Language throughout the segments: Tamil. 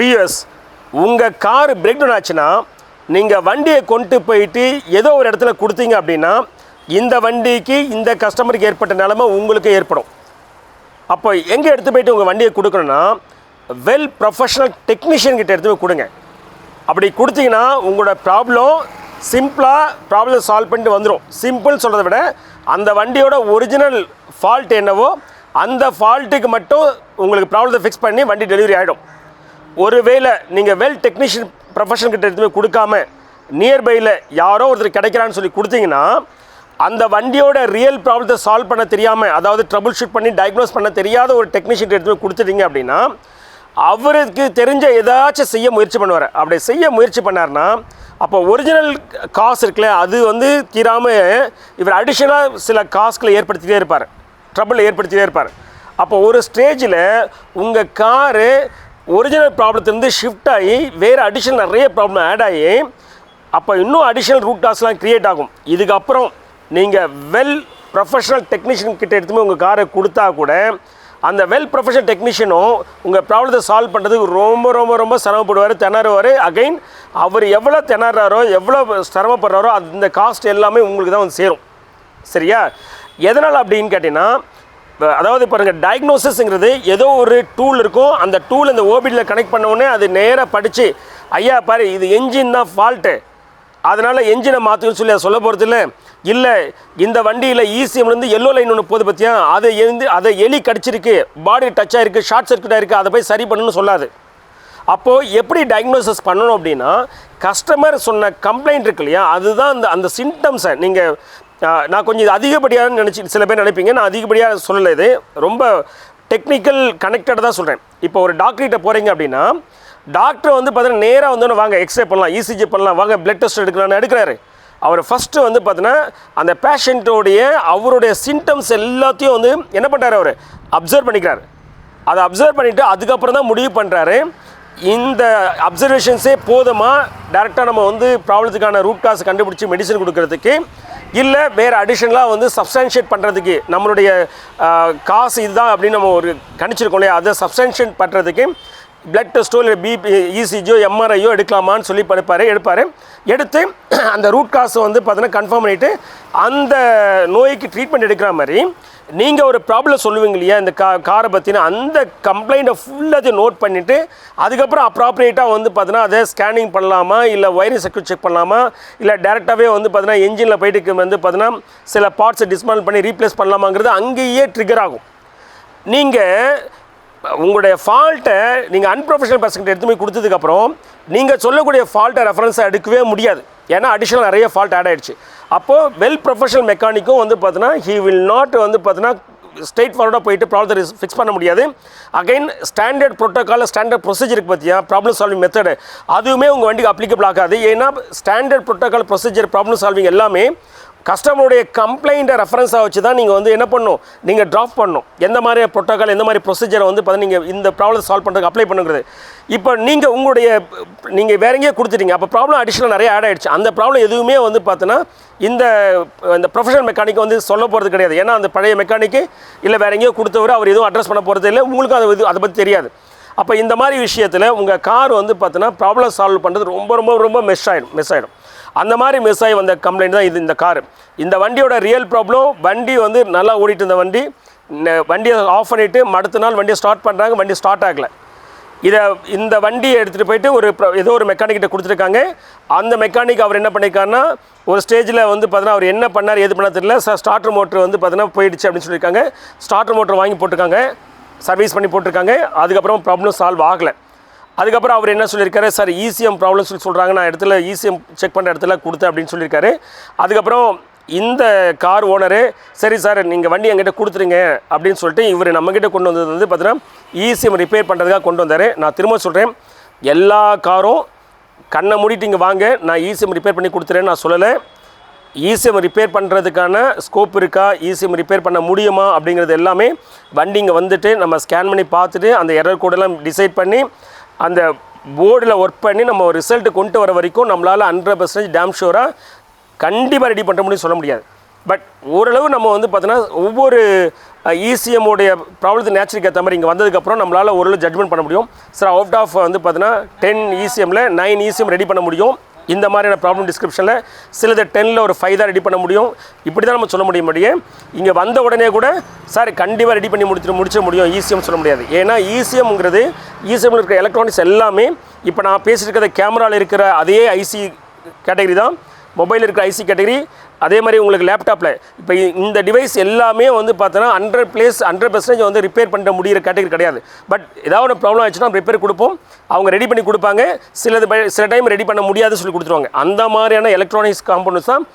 வியூஸ், உங்கள் கார் பிரேக் டவுன் ஆச்சுன்னா நீங்கள் வண்டியை கொண்டு போயிட்டு ஏதோ ஒரு இடத்துல கொடுத்தீங்க அப்படின்னா இந்த வண்டிக்கு இந்த கஸ்டமருக்கு ஏற்பட்ட நிலைமை உங்களுக்கு ஏற்படும். அப்போ எங்கே எடுத்து போயிட்டு உங்கள் வண்டியை கொடுக்கணுன்னா வெல் ப்ரொஃபஷனல் டெக்னீஷியன் கிட்ட எடுத்து போய் கொடுங்க. அப்படி கொடுத்தீங்கன்னா உங்களோட ப்ராப்ளம் சிம்பிளாக ப்ராப்ளம் சால்வ் பண்ணிட்டு வந்துடும். சிம்பிள் சொல்கிறத விட அந்த வண்டியோட ஒரிஜினல் ஃபால்ட் என்னவோ அந்த ஃபால்ட்டுக்கு மட்டும் உங்களுக்கு ப்ராப்ளத்தை ஃபிக்ஸ் பண்ணி வண்டி டெலிவரி ஆகிடும். ஒருவேளை நீங்கள் வெல் டெக்னீஷியன் ப்ரொஃபஷன் கிட்ட எடுத்து போய் கொடுக்காம நியர்பையில் யாரோ ஒருத்தர் கிடைக்கிறான்னு சொல்லி கொடுத்தீங்கன்னா அந்த வண்டியோட ரியல் ப்ராப்ளத்தை சால்வ் பண்ண தெரியாமல், அதாவது ட்ரபிள் ஷூட் பண்ணி டயக்னோஸ் பண்ண தெரியாத ஒரு டெக்னீஷியன் எடுத்து போய் கொடுத்துட்டீங்க அப்படின்னா அவருக்கு தெரிஞ்ச ஏதாச்சும் செய்ய முயற்சி பண்ணுவார். அப்படி செய்ய முயற்சி பண்ணார்னா அப்போ ஒரிஜினல் காசு இருக்குல்ல அது தீராமல் இவர் அடிஷ்னலாக சில காசுகளை ஏற்படுத்திகிட்டே இருப்பார், ட்ரபிள் ஏற்படுத்திகிட்டே இருப்பார். அப்போ ஒரு ஸ்டேஜில் உங்கள் காரு ஒரிஜினல் ப்ராப்ளத்துலேருந்து ஷிஃப்ட் ஆகி வேறு அடிஷ்னல் நிறைய ப்ராப்ளம் ஆட் ஆகி அப்போ இன்னும் அடிஷ்னல் ரூட் காஸ்லாம் க்ரியேட் ஆகும். இதுக்கப்புறம் நீங்கள் வெல் ப்ரொஃபஷனல் டெக்னீஷியன் கிட்ட எடுத்துமே உங்கள் காரை கொடுத்தா கூட அந்த வெல் ப்ரொஃபஷனல் டெக்னீஷியனும் உங்கள் ப்ராப்ளத்தை சால்வ் பண்ணுறதுக்கு ரொம்ப ரொம்ப ரொம்ப சிரமப்படுவார், திணறுவார். அகைன் அவர் எவ்வளோ திணறாரோ எவ்வளோ சிரமப்படுறாரோ அந்த காஸ்ட் எல்லாமே உங்களுக்கு தான் சேரும். சரியா? எதனால் அப்படின்னு கேட்டிங்கன்னா, அதாவது பாருங்கள், டயக்னோசிஸ்ங்கிறது ஏதோ ஒரு டூல் இருக்கும், அந்த டூல் இந்த ஓபிடியில் கனெக்ட் பண்ணவுடனே அது நேராக படித்து ஐயா பாரு இது என்ஜின் தான் ஃபால்ட்டு, அதனால் என்ஜினை மாற்றுன்னு சொல்லி அதை சொல்ல போகிறது இல்லை. இந்த வண்டியில் இசிஎம்லேருந்து எல்லோ லைன் ஒன்று போகுது பார்த்தியா, அதை எலி கடிச்சிருக்கு, பாடி டச் ஆகிருக்கு, ஷார்ட் சர்க்யூட் ஆகிருக்கு, அதை போய் சரி பண்ணணும்னு சொல்லாது. அப்போது எப்படி டயக்னோசிஸ் பண்ணணும் அப்படின்னா கஸ்டமர் சொன்ன கம்ப்ளைண்ட் இருக்கு இல்லையா, அதுதான் அந்த சிம்டம்ஸை நீங்கள் நான் கொஞ்சம் இது அதிகப்படியாக சில பேர் நினைப்பீங்க, நான் அதிகப்படியாக சொல்லலை, இது ரொம்ப டெக்னிக்கல் கனெக்டடாக தான் சொல்கிறேன். இப்போ ஒரு டாக்டர்கிட்ட போகிறீங்க அப்படின்னா டாக்டர் பார்த்தீங்கன்னா நேராக வந்தோன்னு வாங்க எக்ஸ்ரே பண்ணலாம், இசிஜி பண்ணலாம், வாங்க பிளட் டெஸ்ட் எடுக்கிறாரு. அவர் ஃபஸ்ட்டு பார்த்தீங்கன்னா அந்த பேஷண்ட்டோடைய அவருடைய சிம்டம்ஸ் எல்லாத்தையும் என்ன பண்ணுறாரு, அவர் அப்சர்வ் பண்ணிக்கிறார். அதை அப்சர்வ் பண்ணிவிட்டு அதுக்கப்புறம் தான் முடிவு பண்ணுறாரு இந்த அப்சர்வேஷன்ஸே போதுமா டேரெக்டாக நம்ம ப்ராப்ளத்துக்கான ரூட் காஸ் கண்டுபிடிச்சி மெடிசன் கொடுக்கறதுக்கு, இல்லை வேறு அடிஷ்னலாக சப்ஸ்டான்ஷியேட் பண்ணுறதுக்கு நம்மளுடைய காசு இதுதான் அப்படின்னு நம்ம ஒரு கணிச்சிருக்கோம் இல்லையா, அதை சப்ஸ்டான்ஷியேட் பண்ணுறதுக்கு பிளட் டெஸ்ட்டோ இல்லை பிபி இசிஜியோ எம்ஆர்ஐயோ எடுக்கலாமான்னு சொல்லி எடுத்து அந்த ரூட் காசை பார்த்தீங்கன்னா கன்ஃபார்ம் பண்ணிவிட்டு அந்த நோய்க்கு ட்ரீட்மெண்ட் எடுக்கிற மாதிரி நீங்கள் ஒரு ப்ராப்ளம் சொல்லுவீங்க இல்லையா இந்த காரை பற்றின அந்த கம்ப்ளைண்ட்டை ஃபுல்லாக நோட் பண்ணிவிட்டு அதுக்கப்புறம் அப்ராப்ரியேட்டாக பார்த்தீங்கன்னா அதை ஸ்கேனிங் பண்ணலாமா, இல்லை வைரஸ் சர்க்யூட் செக் பண்ணலாமா, இல்லை டேரெக்டாகவே பார்த்தீங்கன்னா என்ஜினில் போயிட்டு பார்த்தீங்கன்னா சில பார்ட்ஸை டிஸ்மாண்டில் பண்ணி ரீப்ளேஸ் பண்ணலாமாங்கிறது அங்கேயே ட்ரிகர் ஆகும். நீங்கள் உங்களுடைய ஃபால்ட்டை நீங்கள் அன்ப்ரொஃபஷனல் பர்சன்கிட்ட எடுத்து போய் கொடுத்ததுக்கப்புறம் நீங்கள் சொல்லக்கூடிய ஃபால்ட்டை ரெஃபரன்ஸை எடுக்கவே முடியாது, ஏன்னா அடிஷ்னல் நிறைய ஃபால்ட் ஆட் ஆகிடுச்சு. அப்போது வெல் ப்ரொஃபஷனல் மெக்கானிக்கும் பார்த்தீங்கன்னா ஹீ வில் நாட் பார்த்தீங்கன்னா ஸ்ட்ரெயிட் ஃபார்வர்டாக போயிட்டு ப்ராப்ளத்தை ஃபிக்ஸ் பண்ண முடியாது. அகைன் ஸ்டாண்டர்ட் ப்ரோட்டோக்கால் ஸ்டாண்டர்ட் ப்ரொசீஜருக்கு பார்த்தியா ப்ராப்ளம் சால்விங் மெத்தடு அதுவுமே உங்கள் வண்டிக்கு அப்ளிகபிள் ஆகாது. ஏன்னா standard protocol procedure problem solving எல்லாமே கஸ்டமருடைய கம்ப்ளைண்ட்டை ரெஃபரன்ஸாக வச்சு தான் நீங்கள் என்ன பண்ணணும், நீங்கள் ட்ராப் பண்ணணும் எந்த மாதிரி ப்ரோட்டோக்கால் எந்த மாதிரி ப்ரொசீஜரை பார்த்தீங்கன்னா நீங்கள் இந்த ப்ராப்ளம் சால்வ் பண்ணுறதுக்கு அப்ளை பண்ணுங்கிறது. இப்போ நீங்கள் வேற எங்கேயே கொடுத்துட்டீங்க, அப்போ ப்ராப்ளம் அடிஷ்னல் நிறைய ஆட் ஆகிடுச்சு. அந்த ப்ராப்ளம் எதுவுமே பார்த்தீங்கன்னா இந்த ப்ரொஃபஷனல் மெக்கானிக் சொல்ல போகிறது கிடையாது, ஏன்னா அந்த பழைய மெக்கானிக்கு இல்லை வேற எங்கேயோ கொடுத்தவர் அவர் எதுவும் அட்ரஸ் பண்ண போகிறது இல்லை, உங்களுக்கும் அதை பற்றி தெரியாது. அப்போ இந்த மாதிரி விஷயத்தில் உங்கள் கார் பார்த்தீங்கன்னா ப்ராப்ளம் சால்வ் பண்ணுறது ரொம்ப ரொம்ப ரொம்ப மிஸ் ஆகிடும். அந்த மாதிரி மிஸ் ஆகி வந்த கம்ப்ளைண்ட் தான் இந்த கார். இந்த வண்டியோட ரியல் ப்ராப்ளம் வண்டி நல்லா ஓடிட்டு இருந்த வண்டியை ஆஃப் பண்ணிவிட்டு அடுத்த நாள் வண்டியை ஸ்டார்ட் பண்ணுறாங்க, வண்டி ஸ்டார்ட் ஆகலை. இந்த வண்டியை எடுத்துகிட்டு போயிட்டு ஏதோ ஒரு மெக்கானிக்கிட்ட கொடுத்துருக்காங்க. அந்த மெக்கானிக் அவர் என்ன பண்ணியிருக்காருன்னா ஒரு ஸ்டேஜில் பார்த்தீங்கன்னா அவர் என்ன பண்ணார் ஏது பண்ணார் தெரியல, ஸ்டார்டர் மோட்ரு பார்த்தீங்கன்னா போயிடுச்சு அப்படின்னு சொல்லியிருக்காங்க. ஸ்டார்டர் மோட்ரு வாங்கி போட்டிருக்காங்க, சர்வீஸ் பண்ணி போட்டிருக்காங்க. அதுக்கப்புறம் ப்ராப்ளம் சால்வ் ஆகலை. அதுக்கப்புறம் அவர் என்ன சொல்லியிருக்காரு, சார் இசிஎம் ப்ராப்ளம் சொல்கிறாங்க, நான் இடத்துல இசிஎம் செக் பண்ணுற இடத்துல கொடுத்தேன் அப்படின்னு சொல்லியிருக்காரு. அதுக்கப்புறம் இந்த கார் ஓனரு சரி சார் நீங்கள் வண்டி என்கிட்ட கொடுத்துருங்க அப்படின்னு சொல்லிட்டு இவர் நம்மக்கிட்ட கொண்டு வந்தது பார்த்தீங்கன்னா இசிஎம் ரிப்பேர் பண்ணுறதுக்காக கொண்டு வந்தார். நான் திரும்ப சொல்கிறேன், எல்லா காரும் கண்ணை மூடிட்டு இங்கே வாங்க நான் இசிஎம் ரிப்பேர் பண்ணி கொடுத்துறேன்னு நான் சொல்லலை. இசிஎம் ரிப்பேர் பண்ணுறதுக்கான ஸ்கோப் இருக்கா, இசிஎம் ரிப்பேர் பண்ண முடியுமா அப்படிங்கிறது எல்லாமே வண்டி இங்கே வந்துட்டு நம்ம ஸ்கேன் பண்ணி பார்த்துட்டு அந்த எரர் கோடெல்லாம் டிசைட் பண்ணி அந்த போர்டில் ஒர்க் பண்ணி நம்ம ரிசல்ட்டு கொண்டு வர வரைக்கும் நம்மளால் 100% டேம் ஷூராக கண்டிப்பாக ரெடி பண்ண முடியும் சொல்ல முடியாது. பட் ஓரளவு நம்ம வந்து பார்த்தீங்கன்னா ஒவ்வொரு இசிஎம்மோடைய ப்ராப்ளத்து நேச்சருக்கு ஏற்ற மாதிரி இங்கே வந்ததுக்கப்புறம் நம்மளால் ஓரளவு ஜட்மெண்ட் பண்ண முடியும். சார் அவுட் ஆஃப் வந்து பார்த்தீங்கன்னா 10 இசிஎம்மில் 9 இசிஎம் ரெடி பண்ண முடியும். இந்த மாதிரியான ப்ராப்ளம் டிஸ்கிரிப்ஷனில் சிலது 10ல் ஒரு 5 தான் ரெடி பண்ண முடியும். இப்படி தான் நம்ம சொல்ல முடியும். இங்கே வந்த உடனே கூட சார் கண்டிப்பாக ரெடி பண்ணி முடிச்சிட முடியும் இசிஎம் சொல்ல முடியாது. ஏன்னா இசிஎம்ங்கிறது இசிஎம்மில் இருக்கிற எலக்ட்ரானிக்ஸ் எல்லாமே இப்போ நான் பேசிட்டு இருக்கிற கேமராவில் இருக்கிற அதே ஐசி கேட்டகரி தான், மொபைலில் இருக்கிற ஐசி கேட்டகரி, அதே மாதிரி உங்களுக்கு லேப்டாப்பில் இப்போ இந்த டிவைஸ் எல்லாமே வந்து பார்த்தோன்னா 100% வந்து ரிப்பேர் பண்ண முடிகிற கேட்டகரி கிடையாது. பட் ஏதாவது ஒரு ப்ராப்ளம் ஆச்சுன்னா ரிப்பேர் கொடுப்போம், அவங்க ரெடி பண்ணி கொடுப்பாங்க. சில டைம் ரெடி பண்ண முடியாதுன்னு சொல்லி கொடுத்துருவாங்க. அந்த மாதிரியான எலக்ட்ரானிக்ஸ் காம்பவுண்ட்ஸ் தான்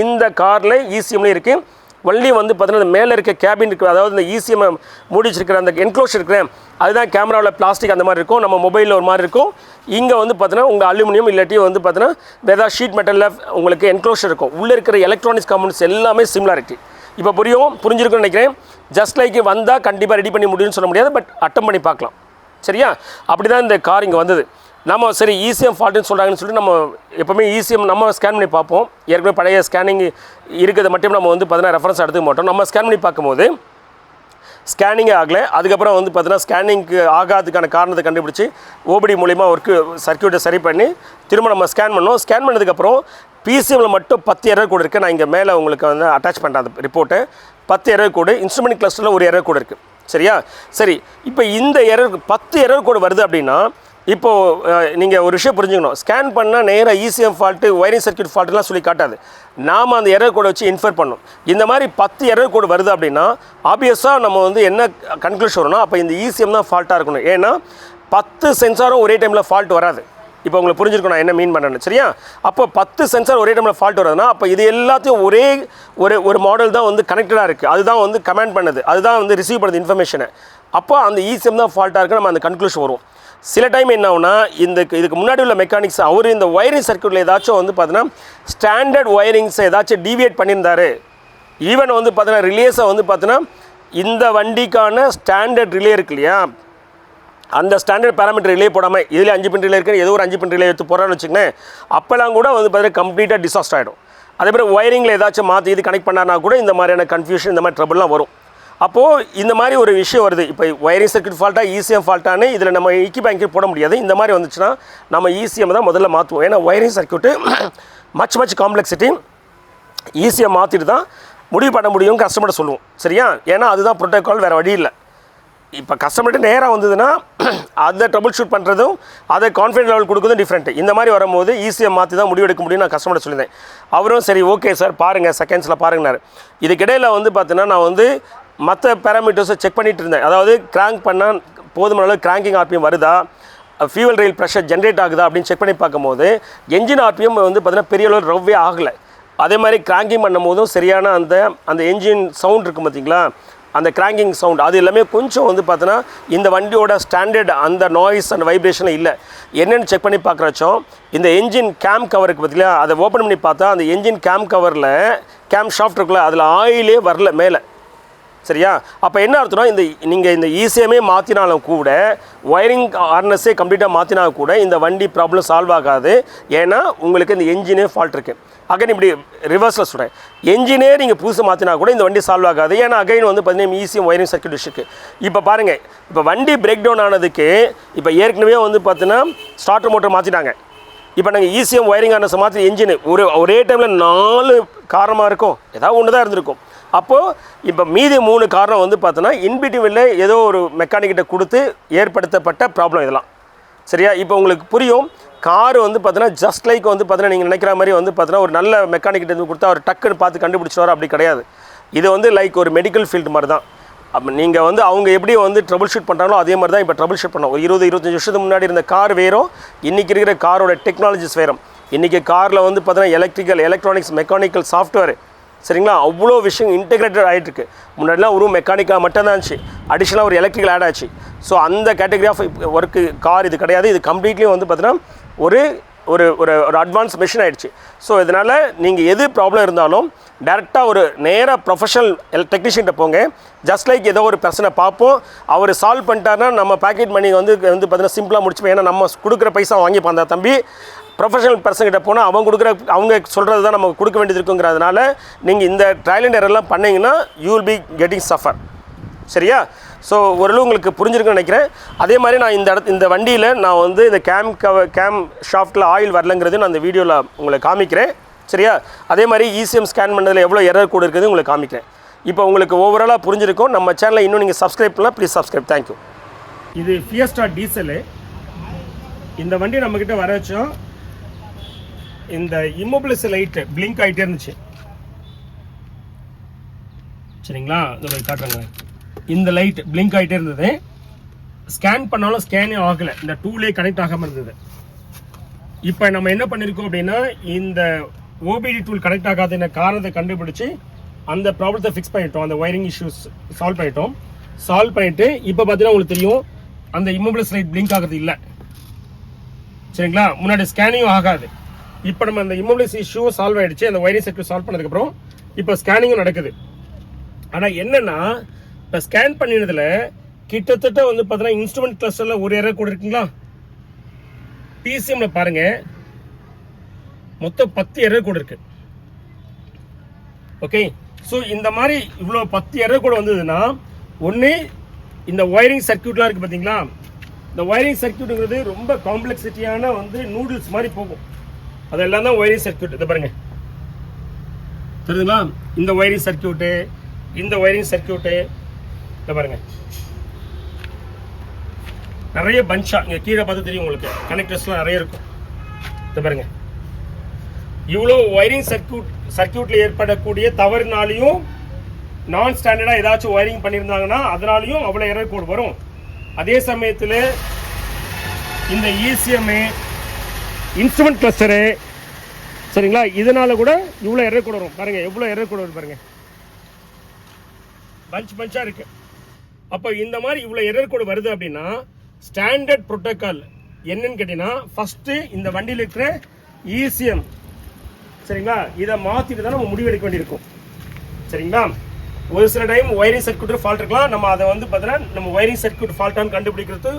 இந்த காரில் இசிஎம்லேயும் இருக்குது. ஒன்லி வந்து பார்த்தீங்கன்னா மேலே இருக்க கேபின் இருக்குது, அதாவது இந்த இசிஎம் மூடி வச்சிருக்கிற அந்த என்க்ளோஷர் இருக்கிறேன் அதுதான் கேமராவில் பிளாஸ்டிக் அந்த மாதிரி இருக்கும், நம்ம மொபைலில் ஒரு மாதிரி இருக்கும். இங்கே வந்து பார்த்தீங்கன்னா உங்கள் அலுமினியம் இல்லாட்டி வந்து பார்த்தீங்கன்னா வேறு ஷீட் மெட்டலில் உங்களுக்கு என்க்ளோஷர் இருக்கும். உள்ளே இருக்கிற எலக்ட்ரானிக்ஸ் காம்பவுண்ட்ஸ் எல்லாமே சிமிலாரிட்டி. இப்போ புரிஞ்சிருக்குன்னு நினைக்கிறேன். ஜஸ்ட் லைக் வந்தால் கண்டிப்பாக ரெடி பண்ணி முடியும்னு சொல்ல முடியாது, பட் அட்டம் பண்ணி பார்க்கலாம். சரியா? அப்படி தான் இந்த கார் இங்கே வந்தது. நம்ம சரி இசிஎம் ஃபால்ட்டுன்னு சொல்கிறாங்கன்னு சொல்லிட்டு நம்ம எப்போவுமே இசிஎம் நம்ம ஸ்கேன் பண்ணி பார்ப்போம். ஏற்கனவே பழைய ஸ்கேனிங் இருக்கிறத மட்டும் நம்ம வந்து பார்த்தீங்கன்னா ரெஃபரன்ஸ் எடுத்துக்க மாட்டோம். நம்ம ஸ்கேன் பண்ணி பார்க்கும்போது ஸ்கேனிங்கே ஆகலை. அதுக்கப்புறம் வந்து பார்த்தீங்கன்னா ஸ்கேனிங்க்கு ஆகாததுக்கான காரணத்தை கண்டுபிடிச்சி ஓபிடி மூலிமா சர்க்யூட்டை சரி பண்ணி திரும்ப நம்ம ஸ்கேன் பண்ணோம். ஸ்கேன் பண்ணதுக்கப்புறம் பிசிஎம்மில் மட்டும் 10 எரர் கோடு இருக்குது. நான் இங்கே மேலே உங்களுக்கு வந்து அட்டாச் பண்ணுறேன் அந்த ரிப்போர்ட்டு. 10 எரர் கோடு, இன்ஸ்ட்ருமெண்ட் கிளஸ்டரில் ஒரு எரர் கோடு இருக்குது. சரியா? சரி, இப்போ இந்த 10 எரர் கோடு வருது அப்படின்னா இப்போது நீங்கள் ஒரு விஷயம் புரிஞ்சுக்கணும். ஸ்கேன் பண்ணால் நேராக இசிஎம் ஃபால்ட்டு, ஒயரிங் சர்க்யூட் ஃபால்ட்டுலாம் சொல்லி காட்டாது. நாம் அந்த எரர் கோடை வச்சு இன்ஃபர் பண்ணணும். இந்த மாதிரி 10 எரர் கோடு வருது அப்படின்னா ஆப்வியஸாக நம்ம வந்து என்ன கன்க்ளூஷன் வரும்னா அப்போ இந்த இசிஎம் தான் ஃபால்ட்டாக இருக்கணும். ஏன்னா 10 சென்சாரும் ஒரே டைமில் ஃபால்ட் வராது. இப்போ உங்களுக்கு புரிஞ்சிருக்கணும் நான் என்ன மீன் பண்ணுறேன்னு. சரியா? அப்போ 10 சென்சார் ஒரே டைமில் ஃபால்ட் வருதுன்னா அப்போ இது எல்லாத்தையும் ஒரே ஒரு மாடல் தான் வந்து கனெக்டடாக இருக்குது. அதுதான் வந்து கமெண்ட் பண்ணுது, அதுதான் வந்து ரிசீவ் பண்ணுது இன்ஃபர்மேஷனை. அப்போ அந்த இசிஎம் தான் ஃபால்ட்டாக இருக்குது, நம்ம அந்த கன்க்ளூஷன் வரும். சில டைம் என்ன ஆகுனா இதுக்கு முன்னாடி உள்ள மெக்கானிக்ஸ் அவர் இந்த ஒயரிங் சர்க்யூட்டில் ஏதாச்சும் வந்து பார்த்தீங்கன்னா ஸ்டாண்டர்ட் ஒயரிங்ஸை ஏதாச்சும் டீவியேட் பண்ணியிருந்தார். ஈவன் வந்து பார்த்தீங்கன்னா ரிலேஸை வந்து பார்த்தீங்கன்னா இந்த வண்டிக்கான ஸ்டாண்டர்ட் ரிலே இருக்கு இல்லையா, அந்த ஸ்டாண்டர்ட் பேராமீட்டர் ரிலே போடாமல் இதில் 5 பின் ரிலே இருக்குது, ஏதோ ஒரு 5 பின் ரிலே எடுத்து போகிறான்னு வச்சுக்கோங்க, அப்போல்லாம் கூட வந்து பார்த்தீங்கன்னா கம்ப்ளீட்டாக டிசாஸ்டர் ஆகிடும். அதே மாதிரி ஒயரிங்கில் ஏதாச்சும் மாற்றி இது கனெக்ட் பண்ணானா கூட இந்த மாதிரியான கன்ஃபியூஷன், இந்த மாதிரி ட்ரபிள்லாம் வரும். அப்போது இந்த மாதிரி ஒரு விஷயம் வருது. இப்போ ஒயரிங் சர்க்யூட் ஃபால்ட்டாக இசிஎம் ஃபால்ட்டானு இதில் நம்ம இக்கி பேங்கில் போட முடியாது. இந்த மாதிரி வந்துச்சுன்னா நம்ம இசிஎம் தான் முதல்ல மாற்றுவோம். ஏன்னா wiring circuit much complexity, ECM மாற்றிட்டு தான் முடிவு பண்ண முடியும் கஸ்டமர்கிட்ட சொல்லுவோம். சரியா? ஏன்னா அதுதான் ப்ரோட்டோக்கால், வேறு வழி இல்லை. இப்போ கஸ்டமர்கிட்ட நேராக வந்ததுன்னா அதை ட்ரபிள் ஷூட் பண்ணுறதும் அதை கான்ஃபிடன்ஸ் லெவல் கொடுக்குறதும் டிஃப்ரெண்ட்டு. இந்த மாதிரி வரும்போது இசிஎம் மாற்றி தான் முடிவு எடுக்க முடியும் நான் கஸ்டமர்கிட்ட சொல்லியிருந்தேன். அவரும் சரி ஓகே சார் பாருங்கள் செகண்ட்ஸில் பாருங்கனாரு. இதுக்கிடையில் வந்து பார்த்தீங்கன்னா நான் வந்து மற்ற பேராமீட்டர்ஸை செக் பண்ணிகிட்டு இருந்தேன். அதாவது கிராங்க் பண்ணால் போதுமான அளவு கிராங்கிங் ஆர்பிஎம் வருதா, ஃபியூவல் ரெயில் ப்ரெஷர் ஜென்ரேட் ஆகுதா அப்படின்னு செக் பண்ணி பார்க்கும்போது என்ஜின் ஆர்பிஎம் வந்து பார்த்தீங்கன்னா பெரிய அளவு ரவ்வே ஆகலை. அதே மாதிரி கிராங்கிங் பண்ணும் போதும் சரியான அந்த என்ஜின் சவுண்ட் இருக்குது பார்த்தீங்களா, அந்த கிராங்கிங் சவுண்ட் அது எல்லாமே கொஞ்சம் வந்து பார்த்தோன்னா இந்த வண்டியோட ஸ்டாண்டர்ட் அந்த நாய்ஸ் அண்ட் வைப்ரேஷன் இல்லை. என்னென்னு செக் பண்ணி பார்க்குறச்சோம் இந்த என்ஜின் கேம் கவருக்கு பார்த்தீங்களா, அதை ஓப்பன் பண்ணி பார்த்தா அந்த என்ஜின் கேம் கவரில் கேம் ஷாஃப்ட் இருக்குல்ல அதில் ஆயிலே வரல மேலே. சரியா? அப்போ என்ன அர்த்தம்னா நீங்கள் இந்த இசிஎம்மே மாற்றினாலும் கூட ஒயரிங் ஹார்னஸே கம்ப்ளீட்டாக மாற்றினா கூட இந்த வண்டி ப்ராப்ளம் சால்வ் ஆகாது. ஏன்னா உங்களுக்கு இந்த என்ஜினே ஃபால்ட் இருக்குது. அகைன் இப்படி ரிவர்ஸில் சொல்கிறேன், என்ஜினே நீங்கள் புதுசு மாற்றினா கூட இந்த வண்டி சால்வ் ஆகாது. ஏன்னா அகைன் வந்து பார்த்தீங்கன்னா இசிஎம் ஒயரிங் சர்க்யூட் இருக்குது. இப்போ பாருங்கள், இப்போ வண்டி பிரேக் டவுன் ஆனதுக்கு இப்போ ஏற்கனவே வந்து பார்த்தீங்கன்னா ஸ்டார்டர் மோட்டர் மாற்றிட்டாங்க. இப்போ நாங்கள் இசிஎம் ஒயரிங் ஹார்னஸை மாற்றி என்ஜின் ஒரே டைமில் 4 காரணமாக இருக்கும், ஏதாவது ஒன்று தான் இருந்திருக்கும். அப்போது இப்போ மீதி 3 காரணம் வந்து பார்த்தோன்னா இன்பிட்வீனில் ஏதோ ஒரு மெக்கானிக்கிட்ட கொடுத்து ஏற்படுத்தப்பட்ட ப்ராப்ளம் இதெல்லாம். சரியா? இப்போ உங்களுக்கு புரியும். கார் வந்து பார்த்தீங்கன்னா ஜஸ்ட் லைக் வந்து பார்த்தீங்கன்னா நீங்கள் நினைக்கிற மாதிரி வந்து பார்த்தீங்கன்னா ஒரு நல்ல மெக்கானிக்கிட்ட இருந்து கொடுத்தா அவர் டக்குன்னு பார்த்து கண்டுபிடிச்சிடுவார், அப்படி கிடையாது. இது வந்து லைக் ஒரு மெடிக்கல் ஃபீல்டு மாதிரி தான். அப்போ நீங்கள் வந்து அவங்க எப்படி வந்து ட்ரபிள் ஷூட் பண்ணுறாங்களோ அதே மாதிரி தான் இப்போ ட்ரபிள் ஷூட் பண்ணோம். ஒரு 20-25 வருஷத்துக்கு முன்னாடி இருந்த கார் வேறும், இன்றைக்கி இருக்கிற காரோட டெக்னாலஜிஸ் வேறும். இன்றைக்கி காரில் வந்து பார்த்தீங்கன்னா எலக்ட்ரானிக்ஸ், மெக்கானிக்கல் சாஃப்ட்வேர், சரிங்களா, அவ்வளோ விஷயம் இன்டெகிரேட்டட் ஆகிட்டுருக்கு. முன்னாடிலாம் ஒரு மெக்கானிக்காக மட்டும் தான் இருந்துச்சு, அடிஷ்னலாக ஒரு எலக்ட்ரிக்கல் ஆட் ஆச்சு. ஸோ அந்த கேட்டகரி ஆஃப் ஒர்க்கு கார் இது கிடையாது. இது கம்ப்ளீட்லி வந்து பார்த்தீங்கன்னா ஒரு ஒரு ஒரு ஒரு அட்வான்ஸ் மிஷின் ஆகிடுச்சு. ஸோ இதனால் நீங்கள் எது ப்ராப்ளம் இருந்தாலும் டேரெக்டாக ஒரு நேராக ப்ரொஃபஷனல் டெக்னீஷியன்ட்ட போங்க. ஜஸ்ட் லைக் ஏதோ ஒரு பிரச்சனை பார்ப்போம், அவர் சால்வ் பண்ணிட்டாருன்னா நம்ம பாக்கெட் மணி வந்து பார்த்தீங்கன்னா சிம்பிளாக முடிச்சுப்போம். ஏன்னா நம்ம கொடுக்குற பைசா வாங்கிப்போம். அந்த தம்பி ப்ரொஃபஷனல் பர்சன்கிட்ட போனால் அவங்க சொல்கிறது தான் நம்ம கொடுக்க வேண்டியது இருக்குங்கிறதுனால நீங்கள் இந்த ட்ரையல் அண்ட் எரர்லாம் பண்ணிங்கன்னா you will be getting suffer. சரியா? ஸோ ஓரளவு உங்களுக்கு புரிஞ்சிருக்குன்னு நினைக்கிறேன். அதே மாதிரி நான் இந்த வண்டியில் நான் வந்து இந்த கேம் ஷாஃப்ட்டில் ஆயில் வரலங்கிறது நான் இந்த வீடியோவில் உங்களுக்கு காமிக்கிறேன். சரியா? அதே மாதிரி ECM ஸ்கேன் பண்ணதில் எவ்வளோ எரர் கூட இருக்குது உங்களுக்கு காமிக்கிறேன். இப்போ உங்களுக்கு ஓவராலாக புரிஞ்சிருக்கும். நம்ம சேனலை இன்னும் நீங்கள் சப்ஸ்கிரைப் பண்ணலாம், ப்ளீஸ் சப்ஸ்கிரைப். தேங்க்யூ. இது ஃபியஸ்டா டீசலு. இந்த வண்டி நம்மக்கிட்ட வர வச்சோம். இந்த இம்மோபிலிஸ் லைட்டு பிளிங்க் ஆகிட்டே இருந்துச்சு. சரிங்களா? இதை காட்டுறேங்க. இந்த லைட் பிளிங்க் ஆகிட்டே இருந்தது. ஸ்கேன் பண்ணாலும் ஸ்கேனே ஆகலை, இந்த டூலே கனெக்ட் ஆகாமல் இருந்தது. இப்போ நம்ம என்ன பண்ணியிருக்கோம் அப்படின்னா இந்த OBD டூல் கனெக்ட் ஆகாத காரணத்தை கண்டுபிடிச்சி அந்த ப்ராப்ளத்தை ஃபிக்ஸ் பண்ணிட்டோம். அந்த ஒயரிங் இஷ்யூஸ் சால்வ் பண்ணிவிட்டு இப்போ பார்த்தீங்கன்னா உங்களுக்கு தெரியும் அந்த இம்மோபிலிஸ் லைட் பிளிங்க் ஆகிறது இல்லை. சரிங்களா? முன்னாடி ஸ்கேனிங்கும் ஆகாது. இப்போ நம்ம அந்த இம்மோபிலிஸ் இஷ்யூ சால்வ் ஆகிடுச்சு. அந்த ஒயரிங் சர்க்யூட் சால்வ் பண்ணதுக்கப்புறம் இப்போ ஸ்கேனிங்கும் நடக்குது. ஆனால் என்னென்னா இப்போ ஸ்கேன் பண்ணினதில் கிட்டத்தட்ட வந்து பார்த்தீங்கன்னா இன்ஸ்ட்ருமெண்ட் கிளஸ்டரில் ஒரு எரர் கூட இருக்குங்களா? PCMல பாருங்கள் மொத்தம் 10 எரர் கூட இருக்கு. ஓகே, ஸோ இந்த மாதிரி இவ்வளோ 10 எரர் கூட வந்ததுன்னா ஒன்று இந்த ஒயரிங் சர்க்யூட்லாம் இருக்குது பார்த்தீங்களா? இந்த ஒயரிங் சர்க்யூட்டுங்கிறது ரொம்ப காம்ப்ளெக்சிட்டியான வந்து நூடுல்ஸ் மாதிரி போகும். அதெல்லாம் தான் ஒயரிங் சர்க்யூட். இதை பாருங்கள் தெரியுதுங்களா? இந்த ஒயரிங் சர்க்யூட்டு, இந்த ஒயரிங் சர்க்யூட்டு இதை பாருங்கள் நிறைய பஞ்சாக இங்கே கீழே பார்த்து தெரியும் உங்களுக்கு. கனெக்டர்ஸ்லாம் நிறைய இருக்கும். இதை பாருங்க, இவ்வளோ ஒயரிங் சர்க்யூட்டில் ஏற்படக்கூடிய தவறுனாலையும் நான் ஸ்டாண்டர்டாக ஏதாச்சும் ஒயரிங் பண்ணியிருந்தாங்கன்னா அதனாலையும் அவ்வளோ எரர் கோட் வரும். அதே சமயத்தில் இந்த ECM இன்ஸ்ட்ருமெண்ட் கிளஸ்டரு சரிங்களா, இதனால கூட இவ்வளோ எரர் கோட் வரும். பாருங்கள் எவ்வளோ எரர் கோட் வரும் பாருங்கள், பஞ்சாக இருக்கு. அப்போ இந்த மாதிரி இவ்வளோ எரர் கோட் வருது அப்படின்னா ஸ்டாண்டர்ட் ப்ரோட்டோக்கால் என்னன்னு கேட்டீங்கன்னா ஃபஸ்ட்டு இந்த வண்டியில் இருக்கிற ECM சரிங்களா, இதை மாற்றிட்டு தான் நம்ம முடிவெடுக்க வேண்டியிருக்கும். சரிங்களா? ஒரு சில டைம் ஒயரிங் சர்க்யூட் ஃபால்ட் இருக்கலாம். நம்ம அதை வந்து பார்த்தீங்கன்னா நம்ம ஒயரிங் சர்க்யூட் ஃபால்ட்டான்னு கண்டுபிடிக்கிறது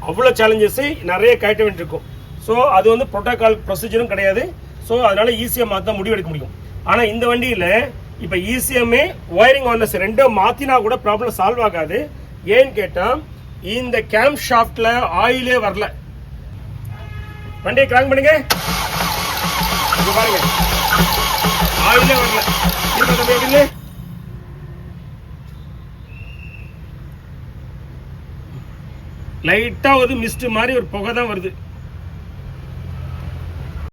அவ்வளோ சேலஞ்சஸ் நிறைய கட்ட வேண்டியிருக்கும். ஸோ அது வந்து ப்ரோட்டோக்கால் ப்ரொசீஜரும் கிடையாது. ஸோ அதனால ECM மாற்றி தான் முடிவெடுக்க முடியும். ஆனால் இந்த வண்டியில் இப்போ ECM ஒயரிங் ஆனஸ் ரெண்டும் மாற்றினா கூட ப்ராப்ளம் சால்வ் ஆகாது. ஏன்னு கேட்டால் இந்த கேம் ஷாஃப்டில் ஆயிலே வரல. வண்டியை கிராங்க் பண்ணுங்க, பாருங்க ஆயிலே வரல. எப்படி லைட்டாக ஒரு மிஸ்ட் மாதிரி ஒரு புகை தான் வருது.